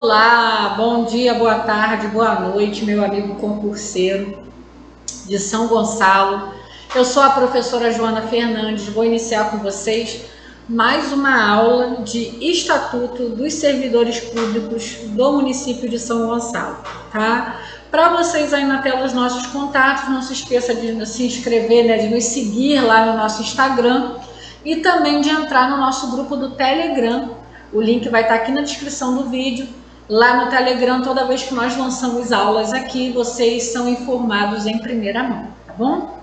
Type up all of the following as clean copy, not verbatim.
Olá, bom dia, boa tarde, boa noite, meu amigo concurseiro de São Gonçalo. Eu sou a professora Joana Fernandes, vou iniciar com vocês mais uma aula de Estatuto dos Servidores Públicos do município de São Gonçalo, tá? Para vocês aí na tela os nossos contatos, não se esqueça de se inscrever, né, de nos seguir lá no nosso Instagram e também de entrar no nosso grupo do Telegram. O link vai estar aqui na descrição do vídeo. Lá no Telegram, toda vez que nós lançamos aulas aqui, vocês são informados em primeira mão, tá bom?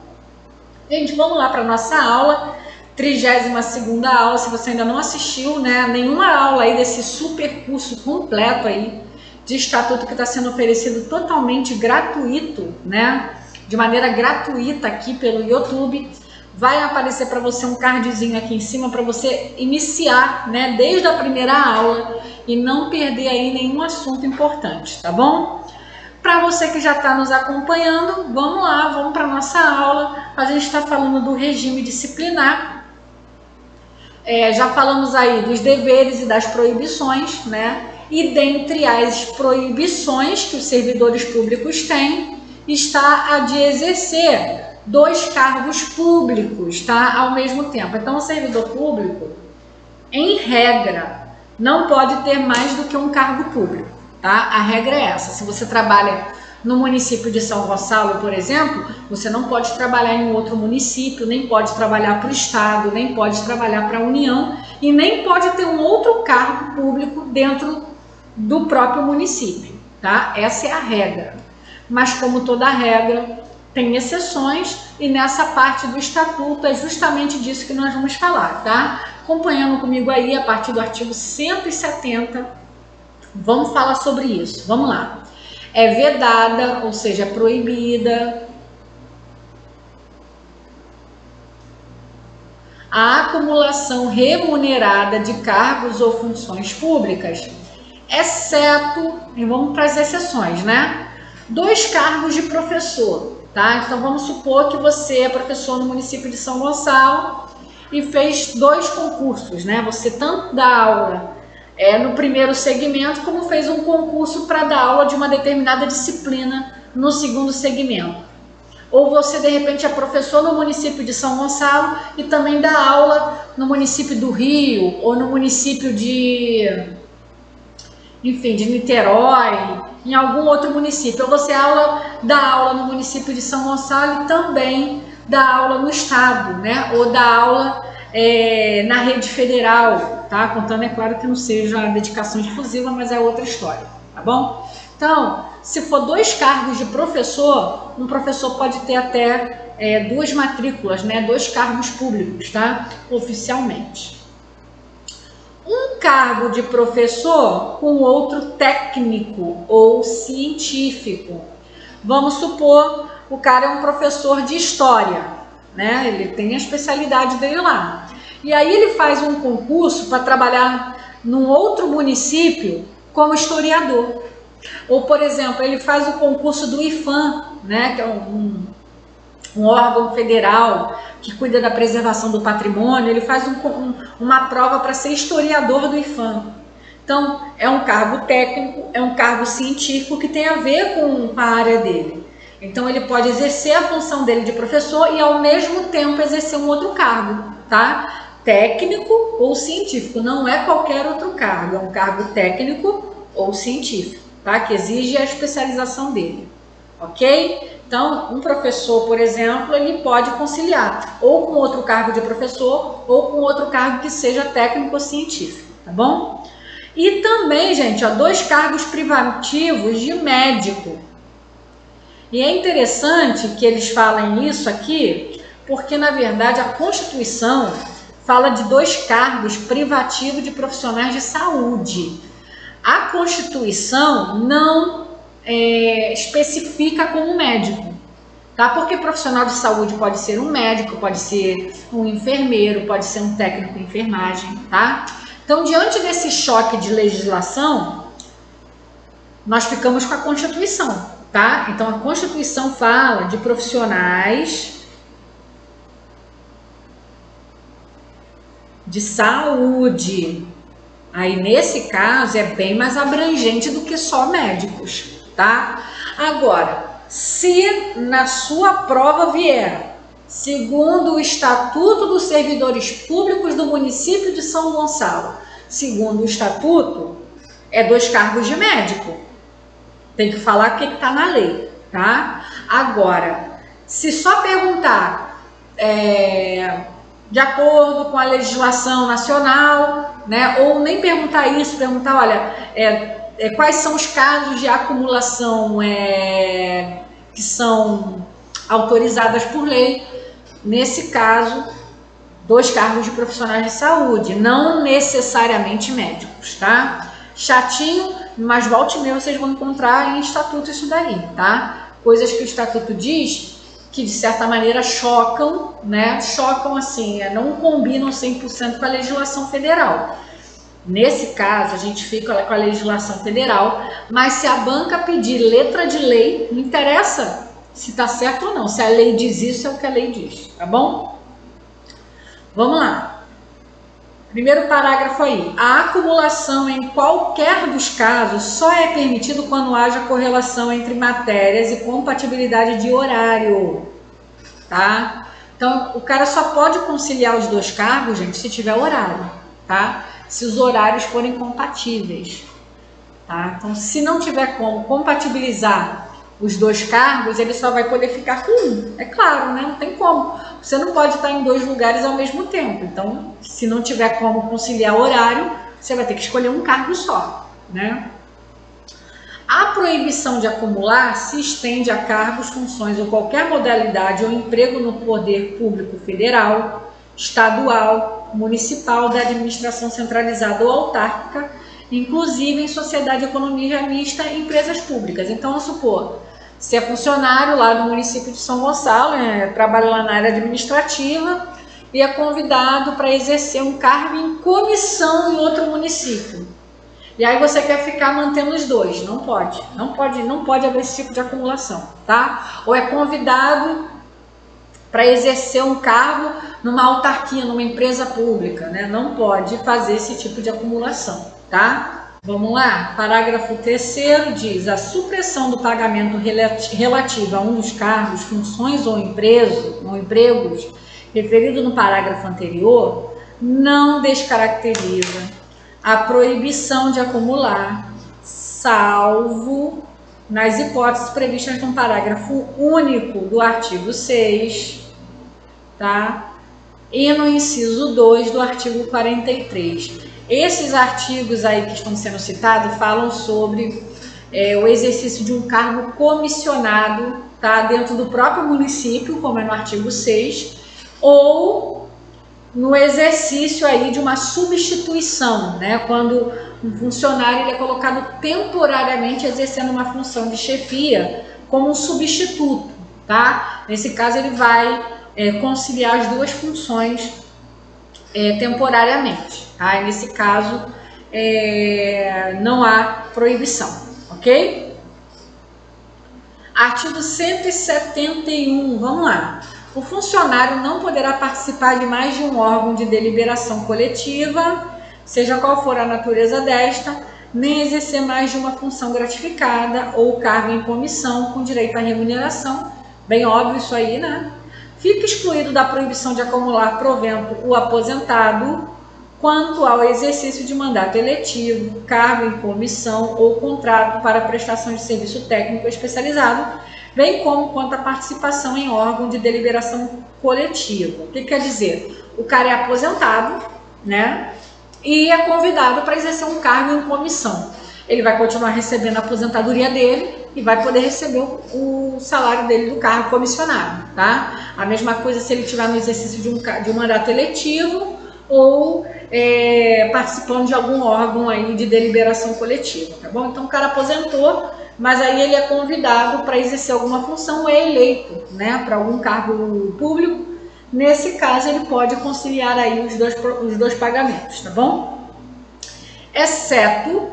Gente, vamos lá para a nossa aula, 32ª aula. Se você ainda não assistiu, né, nenhuma aula aí desse super curso completo aí de estatuto que está sendo oferecido totalmente gratuito, né, de maneira gratuita aqui pelo YouTube, vai aparecer para você um cardzinho aqui em cima para você iniciar, né, desde a primeira aula e não perder aí nenhum assunto importante, tá bom? Para você que já está nos acompanhando, vamos lá, vamos para a nossa aula. A gente está falando do regime disciplinar. Já falamos aí dos deveres e das proibições, né? E dentre as proibições que os servidores públicos têm, está a de exercer 2 cargos públicos, tá? Ao mesmo tempo. Então, o servidor público, em regra, não pode ter mais do que um cargo público, tá? A regra é essa. Se você trabalha no município de São Gonçalo, por exemplo, você não pode trabalhar em outro município, nem pode trabalhar para o estado, nem pode trabalhar para a União e nem pode ter um outro cargo público dentro do próprio município, tá? Essa é a regra. Mas como toda regra, tem exceções e nessa parte do estatuto é justamente disso que nós vamos falar, tá? Acompanhando comigo aí a partir do artigo 170, vamos falar sobre isso. Vamos lá. É vedada, ou seja, proibida, a acumulação remunerada de cargos ou funções públicas, exceto, e vamos para as exceções, né? 2 cargos de professor. Tá? Então vamos supor que você é professor no município de São Gonçalo e fez 2 concursos, né? Você tanto dá aula no primeiro segmento, como fez um concurso para dar aula de uma determinada disciplina no segundo segmento. Ou você de repente é professor no município de São Gonçalo e também dá aula no município do Rio ou no município de Niterói, em algum outro município. Ou você dá aula no município de São Gonçalo e também dá aula no estado, né? Ou dá aula na rede federal, tá? Contando, é claro, que não seja dedicação exclusiva, mas é outra história, tá bom? Então, se for 2 cargos de professor, um professor pode ter até 2 matrículas, né? 2 cargos públicos, tá? Oficialmente. Um cargo de professor com outro técnico ou científico. Vamos supor, o cara é um professor de história, né? Ele tem a especialidade dele lá. E aí ele faz um concurso para trabalhar num outro município como historiador. Ou, por exemplo, ele faz o concurso do IPHAN, né? Que é um órgão federal que cuida da preservação do patrimônio. Ele faz uma prova para ser historiador do IPHAN. Então, é um cargo técnico, é um cargo científico que tem a ver com a área dele. Então, ele pode exercer a função dele de professor e, ao mesmo tempo, exercer um outro cargo, tá? Técnico ou científico, não é qualquer outro cargo, é um cargo técnico ou científico, tá? Que exige a especialização dele, ok? Então, um professor, por exemplo, ele pode conciliar ou com outro cargo de professor ou com outro cargo que seja técnico ou científico, tá bom? E também, gente, 2 cargos privativos de médico. E é interessante que eles falem isso aqui, porque, na verdade, a Constituição fala de 2 cargos privativos de profissionais de saúde. A Constituição não especifica como médico, tá? Porque profissional de saúde pode ser um médico, pode ser um enfermeiro, pode ser um técnico de enfermagem, tá? Então, diante desse choque de legislação, nós ficamos com a Constituição, tá? Então, a Constituição fala de profissionais de saúde, Aí, nesse caso, é bem mais abrangente do que só médicos, tá? Agora, se na sua prova vier, segundo o Estatuto dos Servidores Públicos do município de São Gonçalo, segundo o Estatuto, é 2 cargos de médico. Tem que falar o que está na lei, tá? Agora, se só perguntar de acordo com a legislação nacional, né? Ou nem perguntar isso, perguntar, olha, quais são os casos de acumulação que são autorizadas por lei. Nesse caso, 2 cargos de profissionais de saúde, não necessariamente médicos, tá? Chatinho, mas volte e meia vocês vão encontrar em estatuto isso daí, tá? Coisas que o estatuto diz que de certa maneira chocam, né? Chocam assim, não combinam 100% com a legislação federal. Nesse caso, a gente fica com a legislação federal, mas se a banca pedir letra de lei, não interessa se está certo ou não. Se a lei diz isso, é o que a lei diz, tá bom? Vamos lá. Primeiro parágrafo aí. A acumulação em qualquer dos casos só é permitido quando haja correlação entre matérias e compatibilidade de horário, tá? Então, o cara só pode conciliar os 2 cargos, gente, se tiver horário, tá? Se os horários forem compatíveis, tá? Então, se não tiver como compatibilizar os 2 cargos, ele só vai poder ficar com um. É claro, né? Não tem como. Você não pode estar em 2 lugares ao mesmo tempo. Então, se não tiver como conciliar horário, você vai ter que escolher um cargo só, né? A proibição de acumular se estende a cargos, funções ou qualquer modalidade ou emprego no poder público federal, estadual, municipal, da administração centralizada ou autárquica, inclusive em sociedade, economia mista e empresas públicas. Então, vamos supor, você é funcionário lá do município de São Gonçalo, trabalha lá na área administrativa e é convidado para exercer um cargo em comissão em outro município. E aí você quer ficar mantendo os 2, não pode haver esse tipo de acumulação, tá? Ou é convidado para exercer um cargo numa autarquia, numa empresa pública, né? Não pode fazer esse tipo de acumulação, tá? Vamos lá, parágrafo 3º diz: a supressão do pagamento relativo a um dos cargos, funções ou empregos referido no parágrafo anterior não descaracteriza a proibição de acumular, salvo nas hipóteses previstas no parágrafo único do artigo 6, tá? E no inciso 2 do artigo 43. Esses artigos aí que estão sendo citados falam sobre o exercício de um cargo comissionado, tá? Dentro do próprio município, como é no artigo 6, ou no exercício aí de uma substituição, né? Quando um funcionário ele é colocado temporariamente exercendo uma função de chefia como um substituto, tá? Nesse caso ele vai conciliar as 2 funções temporariamente, tá? E nesse caso não há proibição, ok? Artigo 171, vamos lá. O funcionário não poderá participar de mais de um órgão de deliberação coletiva, seja qual for a natureza desta, nem exercer mais de uma função gratificada ou cargo em comissão com direito à remuneração. Bem óbvio isso aí, né? Fica excluído da proibição de acumular provento o aposentado quanto ao exercício de mandato eletivo, cargo em comissão ou contrato para prestação de serviço técnico especializado, bem como quanto à participação em órgão de deliberação coletiva. O que quer dizer? O cara é aposentado, né? E é convidado para exercer um cargo em comissão. Ele vai continuar recebendo a aposentadoria dele e vai poder receber o salário dele do cargo comissionado, tá? A mesma coisa se ele estiver no exercício de um mandato eletivo ou participando de algum órgão aí de deliberação coletiva, tá bom? Então o cara aposentou, mas aí ele é convidado para exercer alguma função ou é eleito, né, para algum cargo público. Nesse caso ele pode conciliar aí os dois pagamentos, tá bom? Exceto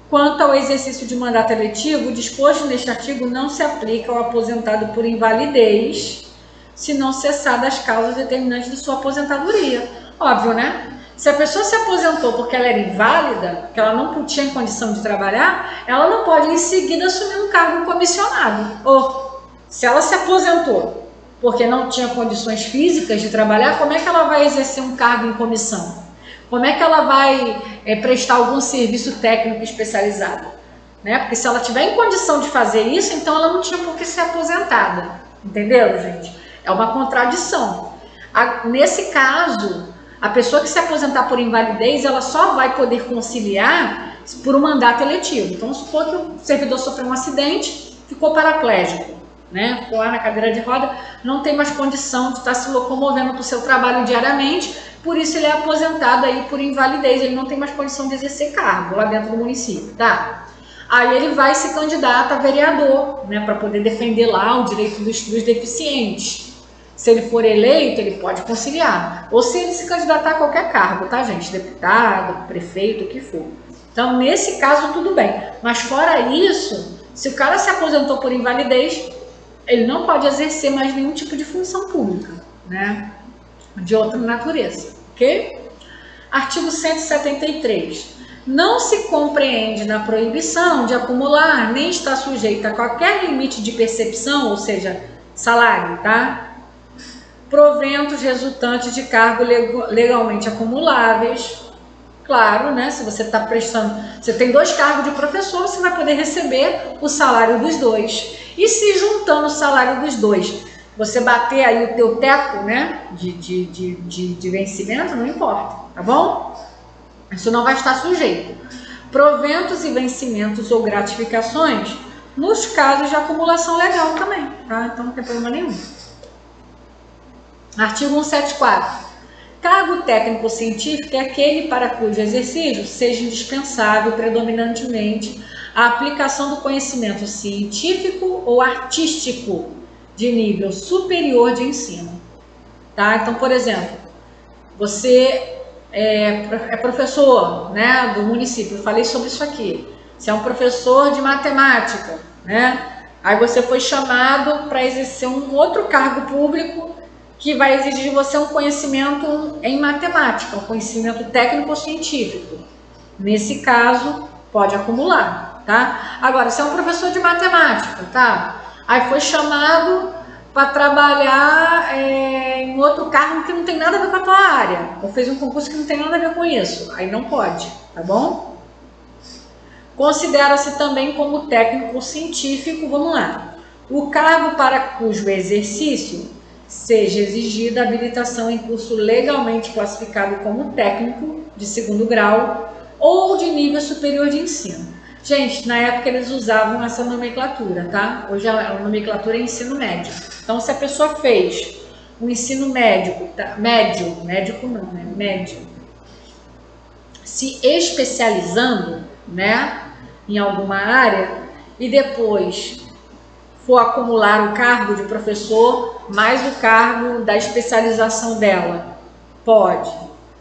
quanto ao exercício de mandato eletivo, o disposto neste artigo não se aplica ao aposentado por invalidez, se não cessar das causas determinantes de sua aposentadoria. Óbvio, né? Se a pessoa se aposentou porque ela era inválida, que ela não tinha condição de trabalhar, ela não pode em seguida assumir um cargo comissionado. Ou se ela se aposentou porque não tinha condições físicas de trabalhar, como é que ela vai exercer um cargo em comissão? Como é que ela vai prestar algum serviço técnico especializado? Né? Porque se ela tiver em condição de fazer isso, então ela não tinha por que ser aposentada. Entendeu, gente? É uma contradição. Nesse caso, a pessoa que se aposentar por invalidez, ela só vai poder conciliar por um mandato eletivo. Então, supor que o servidor sofreu um acidente, ficou paraplégico, né? Ficou lá na cadeira de roda, não tem mais condição de estar se locomovendo para o seu trabalho diariamente, por isso ele é aposentado aí por invalidez, ele não tem mais condição de exercer cargo lá dentro do município, tá? Aí ele vai se candidata a vereador, né, para poder defender lá o direito dos deficientes. Se ele for eleito, ele pode conciliar. Ou se ele se candidatar a qualquer cargo, tá, gente? Deputado, prefeito, o que for. Então, nesse caso, tudo bem. Mas fora isso, se o cara se aposentou por invalidez, ele não pode exercer mais nenhum tipo de função pública, né? De outra natureza, ok? Artigo 173. Não se compreende na proibição de acumular, nem está sujeita a qualquer limite de percepção, ou seja, salário, tá? Proventos resultantes de cargo legalmente acumuláveis. Claro, né? Se você está prestando, você tem 2 cargos de professor, você vai poder receber o salário dos 2. E se juntando o salário dos 2, você bater aí o teu teto, né? De vencimento, não importa, tá bom? Isso não vai estar sujeito. Proventos e vencimentos ou gratificações nos casos de acumulação legal também, tá? Então não tem problema nenhum. Artigo 174. Cargo técnico científico é aquele para cujo exercício seja indispensável predominantemente a aplicação do conhecimento científico ou artístico de nível superior de ensino. Tá? Então, por exemplo, você é professor, né, do município, eu falei sobre isso aqui. Você é um professor de matemática, né? Aí você foi chamado para exercer um outro cargo público que vai exigir de você um conhecimento em matemática, um conhecimento técnico-científico. Nesse caso, pode acumular, tá? Agora, se é um professor de matemática, tá? Aí foi chamado para trabalhar em outro cargo que não tem nada a ver com a tua área, ou fez um concurso que não tem nada a ver com isso, aí não pode, tá bom? Considera-se também como técnico científico, vamos lá, o cargo para cujo exercício seja exigida habilitação em curso legalmente classificado como técnico de 2º grau ou de nível superior de ensino. Gente, na época eles usavam essa nomenclatura, tá? Hoje a nomenclatura é ensino médio. Então, se a pessoa fez um ensino médico, tá? Médico não, né? Médio, se especializando, né, em alguma área e depois for acumular o cargo de professor mais o cargo da especialização dela, pode,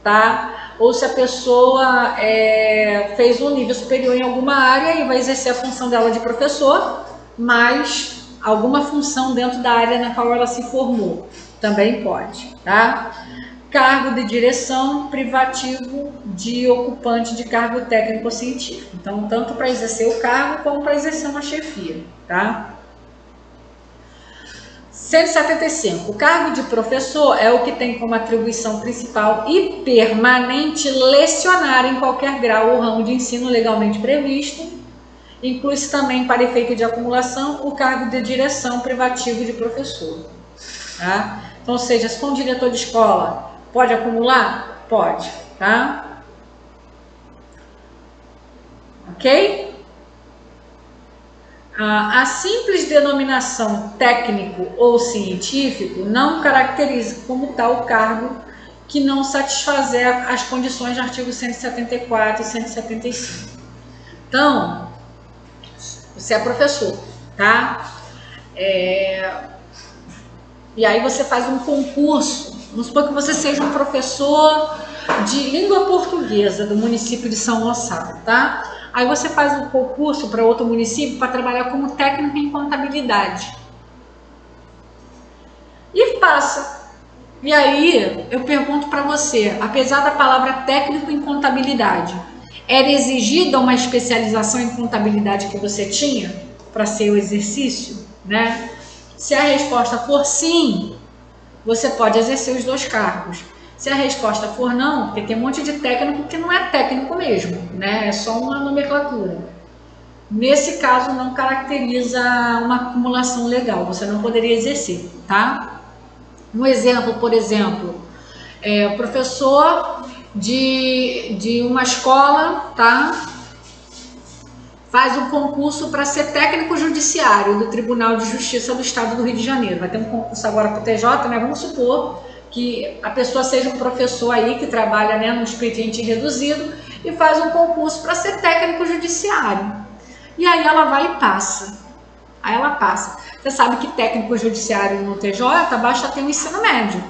tá? Ou se a pessoa fez um nível superior em alguma área e vai exercer a função dela de professor, mais alguma função dentro da área na qual ela se formou, também pode, tá? Cargo de direção privativo de ocupante de cargo técnico-científico. Então, tanto para exercer o cargo como para exercer uma chefia, tá? 175. O cargo de professor é o que tem como atribuição principal e permanente lecionar em qualquer grau ou ramo de ensino legalmente previsto. Inclui-se também, para efeito de acumulação, o cargo de direção privativo de professor. Tá? Então, ou seja, se for um diretor de escola, pode acumular? Pode. Tá? Ok? A simples denominação técnico ou científico não caracteriza como tal o cargo que não satisfazer as condições de artigo 174 e 175. Então, você é professor, tá? E aí você faz um concurso, vamos supor que você seja um professor de língua portuguesa do município de São Gonçalo, tá? Aí você faz um concurso para outro município para trabalhar como técnico em contabilidade. E passa. E aí eu pergunto para você, apesar da palavra técnico em contabilidade, era exigida uma especialização em contabilidade que você tinha para ser o exercício, né? Se a resposta for sim, você pode exercer os dois cargos. Se a resposta for não, porque tem um monte de técnico que não é técnico mesmo, né? É só uma nomenclatura. Nesse caso, não caracteriza uma acumulação legal, você não poderia exercer, tá? Um exemplo, por exemplo, o professor de uma escola, tá? Faz um concurso para ser técnico judiciário do Tribunal de Justiça do Estado do Rio de Janeiro. Vai ter um concurso agora para o TJ, né? Vamos supor que a pessoa seja um professor aí que trabalha, né, no expediente reduzido e faz um concurso para ser técnico judiciário. E aí ela vai e passa. Aí ela passa. Você sabe que técnico judiciário no TJ basta ter um ensino médio.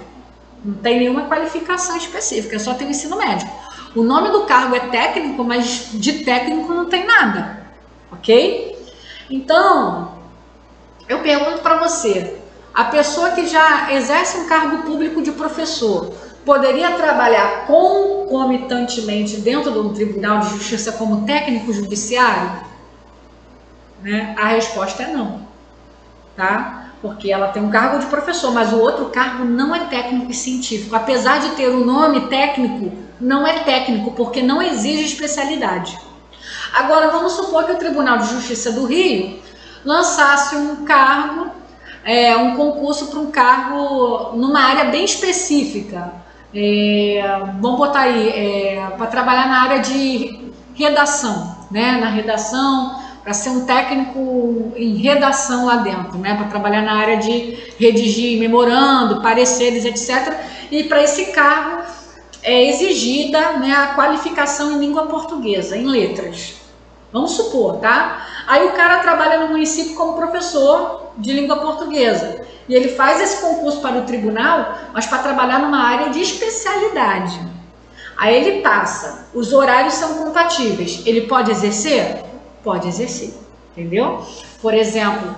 Não tem nenhuma qualificação específica, só tem o ensino médio. O nome do cargo é técnico, mas de técnico não tem nada, ok? Então, eu pergunto para você, a pessoa que já exerce um cargo público de professor, poderia trabalhar concomitantemente dentro de um tribunal de justiça como técnico judiciário? Né? A resposta é não, tá? Porque ela tem um cargo de professor, mas o outro cargo não é técnico e científico. Apesar de ter o nome técnico, não é técnico, porque não exige especialidade. Agora, vamos supor que o Tribunal de Justiça do Rio lançasse um cargo, um concurso para um cargo numa área bem específica. Vamos botar aí, para trabalhar na área de redação, né? Na redação, para ser um técnico em redação lá dentro, né? Para trabalhar na área de redigir memorando, pareceres, etc. E para esse cargo é exigida, né, a qualificação em língua portuguesa, em letras. Vamos supor, tá? Aí o cara trabalha no município como professor de língua portuguesa. E ele faz esse concurso para o tribunal, mas para trabalhar numa área de especialidade. Aí ele passa, os horários são compatíveis. Ele pode exercer? Pode exercer, entendeu? Por exemplo,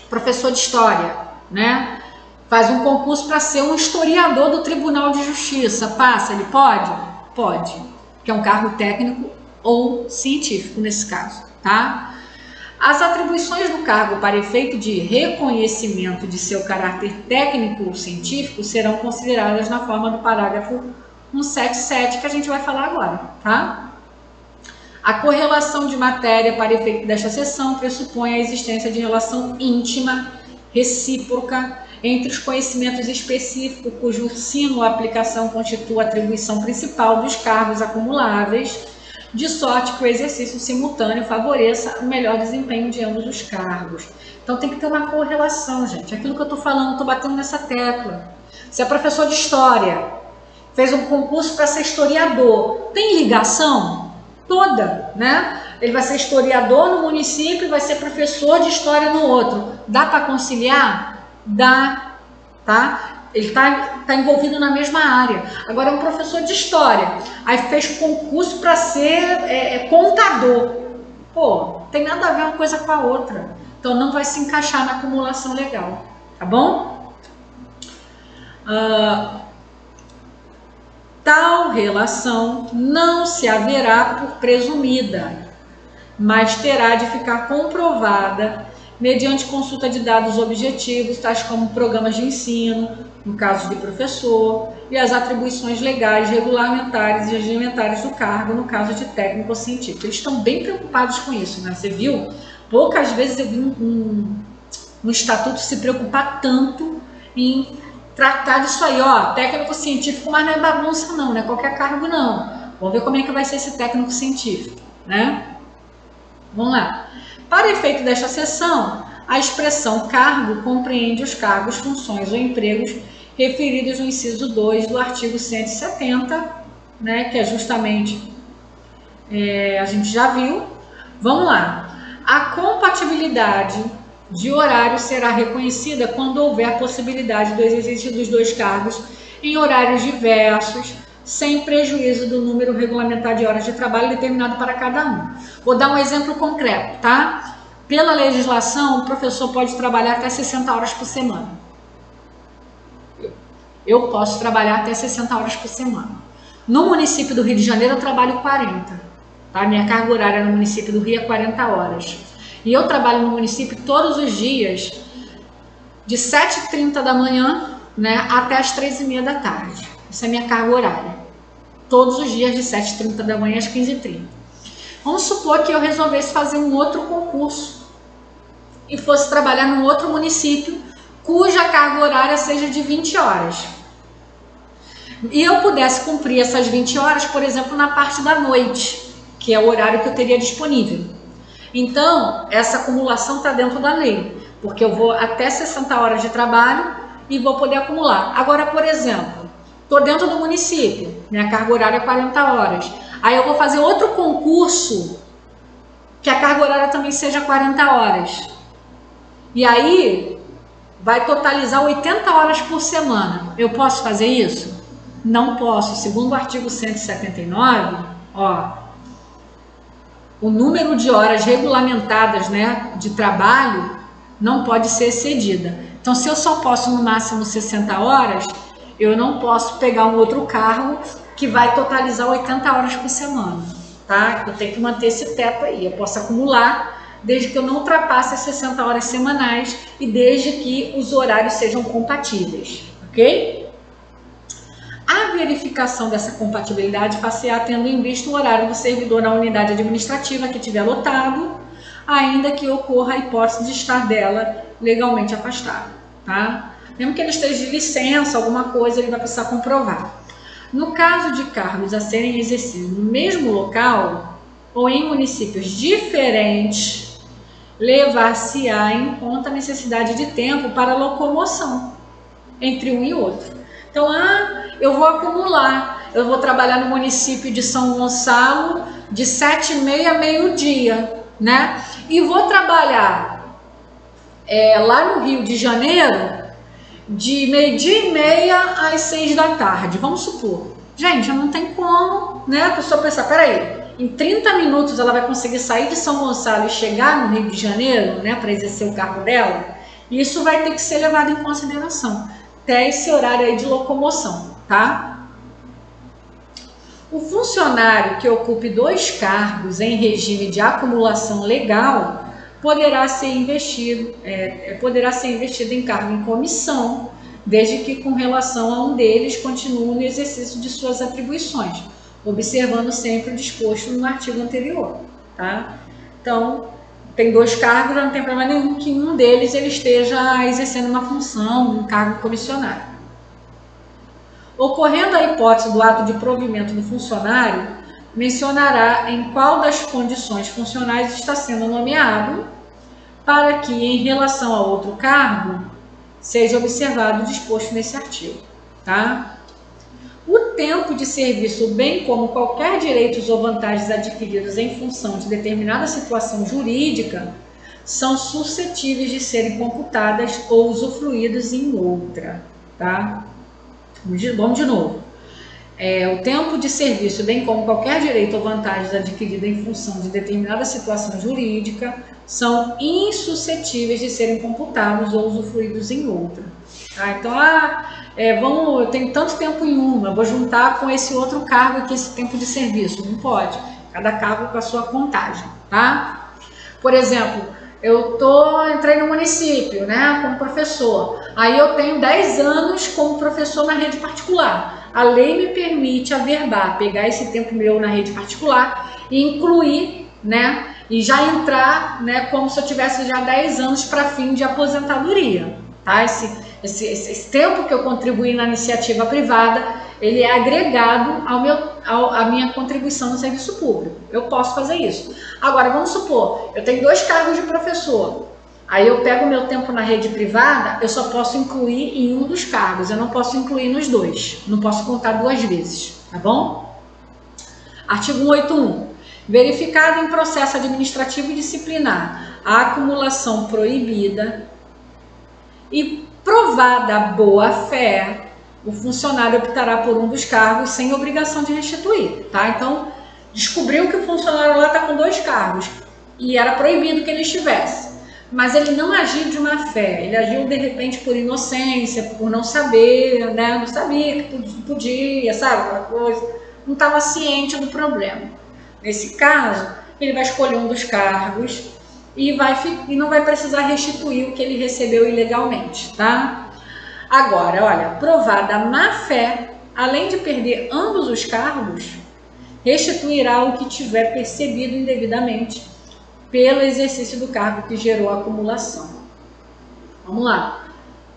professor de história, né? Faz um concurso para ser um historiador do Tribunal de Justiça. Passa, ele pode? Pode, que é um cargo técnico ou científico nesse caso, tá? As atribuições do cargo para efeito de reconhecimento de seu caráter técnico ou científico serão consideradas na forma do parágrafo 177 que a gente vai falar agora, tá? A correlação de matéria para efeito desta seção pressupõe a existência de relação íntima, recíproca, entre os conhecimentos específicos cujo ensino ou aplicação constitua a atribuição principal dos cargos acumuláveis, de sorte que o exercício simultâneo favoreça o melhor desempenho de ambos os cargos. Então tem que ter uma correlação, gente. Aquilo que eu estou falando, estou batendo nessa tecla. Se é professor de história, fez um concurso para ser historiador, tem ligação? Toda, né? Ele vai ser historiador no município e vai ser professor de história no outro. Dá para conciliar? Dá, tá? Ele tá envolvido na mesma área. Agora é um professor de história, aí fez concurso para ser contador. Pô, tem nada a ver uma coisa com a outra. Então não vai se encaixar na acumulação legal, tá bom? Tal relação não se haverá por presumida, mas terá de ficar comprovada mediante consulta de dados objetivos, tais como programas de ensino, no caso de professor, e as atribuições legais, regulamentares e regimentares do cargo, no caso de técnico ou científico. Eles estão bem preocupados com isso, né? Você viu? Poucas vezes eu vi um estatuto se preocupar tanto em tratar disso aí, ó, técnico científico, mas não é bagunça não, não é qualquer cargo não. Vamos ver como é que vai ser esse técnico científico, né? Vamos lá. Para efeito desta seção, a expressão cargo compreende os cargos, funções ou empregos referidos no inciso 2 do artigo 170, né, que é justamente, a gente já viu. Vamos lá. A compatibilidade de horário será reconhecida quando houver possibilidade do exercício dos dois cargos em horários diversos, sem prejuízo do número regulamentar de horas de trabalho determinado para cada um. Vou dar um exemplo concreto, tá? Pela legislação, o professor pode trabalhar até 60 horas por semana. eu posso trabalhar até 60 horas por semana. No município do Rio de Janeiro eu trabalho 40, tá? Minha carga horária no município do Rio é 40 horas. E eu trabalho no município todos os dias, de 7h30 da manhã, né, até as 3h30 da tarde. Essa é a minha carga horária. Todos os dias de 7h30 da manhã às 15h30. Vamos supor que eu resolvesse fazer um outro concurso e fosse trabalhar num outro município cuja carga horária seja de 20 horas. E eu pudesse cumprir essas 20 horas, por exemplo, na parte da noite, que é o horário que eu teria disponível. Então, essa acumulação está dentro da lei, porque eu vou até 60 horas de trabalho e vou poder acumular. Agora, por exemplo, estou dentro do município, minha carga horária é 40 horas. Aí eu vou fazer outro concurso que a carga horária também seja 40 horas. E aí vai totalizar 80 horas por semana. Eu posso fazer isso? Não posso. Segundo o artigo 179, o número de horas regulamentadas, né, de trabalho não pode ser excedida. Então, se eu só posso no máximo 60 horas, eu não posso pegar um outro cargo que vai totalizar 80 horas por semana, tá? Eu tenho que manter esse teto aí. Eu posso acumular desde que eu não ultrapasse as 60 horas semanais e desde que os horários sejam compatíveis, ok? A verificação dessa compatibilidade far-se-á tendo em vista o horário do servidor na unidade administrativa que tiver lotado, ainda que ocorra a hipótese de estar dela legalmente afastado, tá? Mesmo que ele esteja de licença, alguma coisa, ele vai precisar comprovar. No caso de cargos a serem exercidos no mesmo local ou em municípios diferentes, levar-se-á em conta a necessidade de tempo para locomoção entre um e outro. Então, eu vou acumular, eu vou trabalhar no município de São Gonçalo de 7h30 a meio-dia, né? E vou trabalhar lá no Rio de Janeiro de 12h30 às 6 da tarde, vamos supor. Gente, não tem como, né? A pessoa pensar, peraí, em 30 minutos ela vai conseguir sair de São Gonçalo e chegar no Rio de Janeiro, né, para exercer o cargo dela? Isso vai ter que ser levado em consideração, até esse horário aí de locomoção, tá? O funcionário que ocupe 2 cargos em regime de acumulação legal poderá ser investido em cargo em comissão, desde que com relação a um deles continue no exercício de suas atribuições, observando sempre o disposto no artigo anterior, tá? Então, tem 2 cargos, não tem problema nenhum que um deles ele esteja exercendo uma função, um cargo comissionário. Ocorrendo a hipótese do ato de provimento do funcionário, mencionará em qual das condições funcionais está sendo nomeado, para que, em relação a outro cargo, seja observado o disposto nesse artigo, tá? O tempo de serviço, bem como qualquer direitos ou vantagens adquiridos em função de determinada situação jurídica, são suscetíveis de serem computadas ou usufruídos em outra, tá? Vamos de novo. O tempo de serviço, bem como qualquer direito ou vantagens adquirido em função de determinada situação jurídica, são insuscetíveis de serem computados ou usufruídos em outra. Tá? Então, eu tenho tanto tempo em uma, eu vou juntar com esse outro cargo aqui, esse tempo de serviço. Não pode. Cada cargo com a sua contagem, tá? Por exemplo, entrei no município, né, como professor. Aí eu tenho 10 anos como professor na rede particular. A lei me permite averbar, pegar esse tempo meu na rede particular e incluir, né, e já entrar, né, como se eu tivesse já 10 anos para fim de aposentadoria, tá? Esse tempo que eu contribuí na iniciativa privada, ele é agregado à minha contribuição no serviço público. Eu posso fazer isso. Agora, vamos supor, eu tenho 2 cargos de professor. Aí eu pego o meu tempo na rede privada, eu só posso incluir em um dos cargos, eu não posso incluir nos 2. Não posso contar 2 vezes, tá bom? Artigo 181. Verificado em processo administrativo e disciplinar a acumulação proibida e provada a boa-fé, o funcionário optará por um dos cargos sem obrigação de restituir, tá? Então, descobriu que o funcionário lá está com 2 cargos e era proibido que ele estivesse. mas ele não agiu de má fé, ele agiu de repente por inocência, por não saber, né? Não sabia que podia, sabe, aquela coisa, não estava ciente do problema. Nesse caso, ele vai escolher um dos cargos e não vai precisar restituir o que ele recebeu ilegalmente, tá? Agora, olha, provada a má fé, além de perder ambos os cargos, restituirá o que tiver percebido indevidamente pelo exercício do cargo que gerou a acumulação. Vamos lá.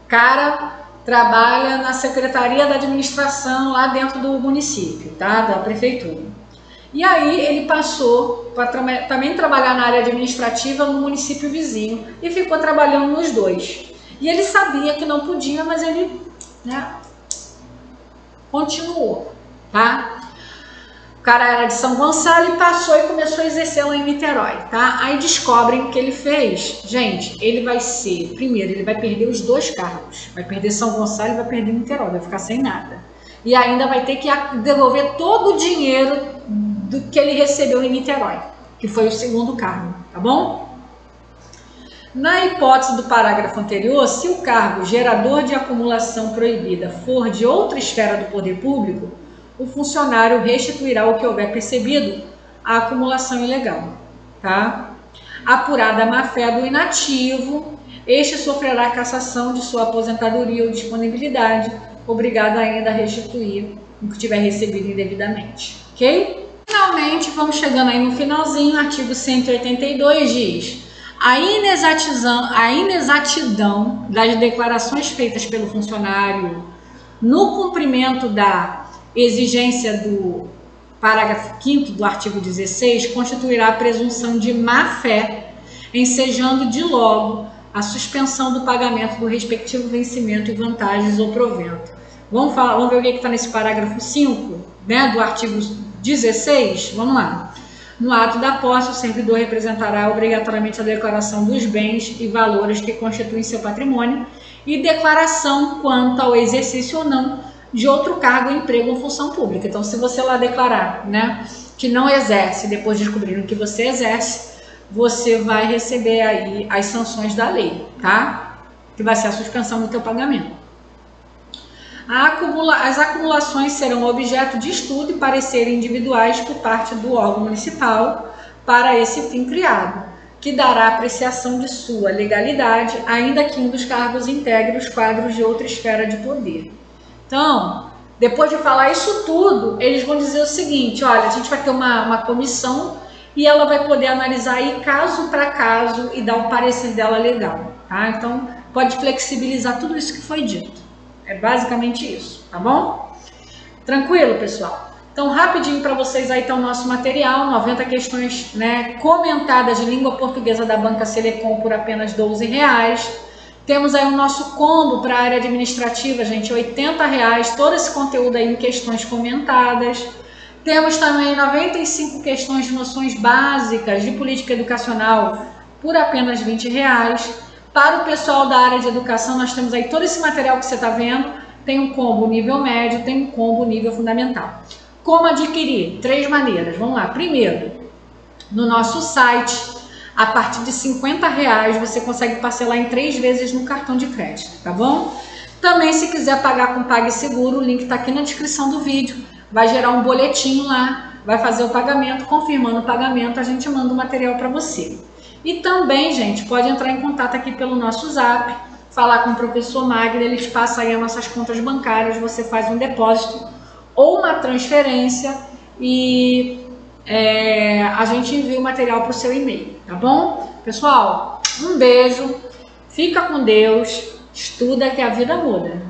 Cara trabalha na Secretaria da Administração lá dentro do município, tá? Da prefeitura. E aí ele passou para também trabalhar na área administrativa no município vizinho e ficou trabalhando nos dois. E ele sabia que não podia, mas ele, né, continuou, tá? O cara era de São Gonçalo e passou e começou a exercer lá em Niterói, tá? Aí descobrem o que ele fez. Gente, ele vai ser, primeiro, ele vai perder os dois cargos. Vai perder São Gonçalo e vai perder Niterói, vai ficar sem nada. E ainda vai ter que devolver todo o dinheiro do que ele recebeu em Niterói, que foi o segundo cargo, tá bom? Na hipótese do parágrafo anterior, se o cargo gerador de acumulação proibida for de outra esfera do poder público, o funcionário restituirá o que houver percebido a acumulação ilegal, tá? Apurada a má-fé do inativo, este sofrerá cassação de sua aposentadoria ou disponibilidade, obrigado ainda a restituir o que tiver recebido indevidamente, ok? Finalmente, vamos chegando aí no finalzinho, o artigo 182 diz: a inexatidão das declarações feitas pelo funcionário no cumprimento da exigência do parágrafo 5º do artigo 16 constituirá a presunção de má-fé, ensejando de logo a suspensão do pagamento do respectivo vencimento e vantagens ou provento. Vamos ver o que está nesse parágrafo 5, né, do artigo 16? Vamos lá. No ato da posse, o servidor representará obrigatoriamente a declaração dos bens e valores que constituem seu patrimônio e declaração quanto ao exercício ou não de outro cargo, emprego ou função pública. Então, se você lá declarar, né, que não exerce, depois descobriram que você exerce, você vai receber aí as sanções da lei, tá? Que vai ser a suspensão do teu pagamento. As acumulações serão objeto de estudo e parecer individuais por parte do órgão municipal para esse fim criado, que dará apreciação de sua legalidade, ainda que um dos cargos integre os quadros de outra esfera de poder. Então, depois de falar isso tudo, eles vão dizer o seguinte: olha, a gente vai ter uma comissão e ela vai poder analisar aí caso para caso e dar o parecer dela legal, tá? Então, pode flexibilizar tudo isso que foi dito. É basicamente isso, tá bom? Tranquilo, pessoal? Então, rapidinho para vocês aí está o nosso material, 90 questões, né, comentadas de língua portuguesa da Banca Selecom por apenas R$12. Temos aí o nosso combo para a área administrativa, gente, R$80, todo esse conteúdo aí em questões comentadas. Temos também 95 questões de noções básicas de política educacional por apenas R$20. Para o pessoal da área de educação, nós temos aí todo esse material que você está vendo. Tem um combo nível médio, tem um combo nível fundamental. Como adquirir? 3 maneiras. Vamos lá. Primeiro, no nosso site, a partir de R$50 você consegue parcelar em 3 vezes no cartão de crédito, tá bom? Também, se quiser pagar com PagSeguro, o link está aqui na descrição do vídeo. Vai gerar um boletim lá, vai fazer o pagamento, confirmando o pagamento, a gente manda o material para você. E também, gente, pode entrar em contato aqui pelo nosso zap, falar com o professor Magno, eles passam aí as nossas contas bancárias, você faz um depósito ou uma transferência e a gente envia o material para o seu e-mail, tá bom? Pessoal, um beijo, fica com Deus, estuda que a vida muda.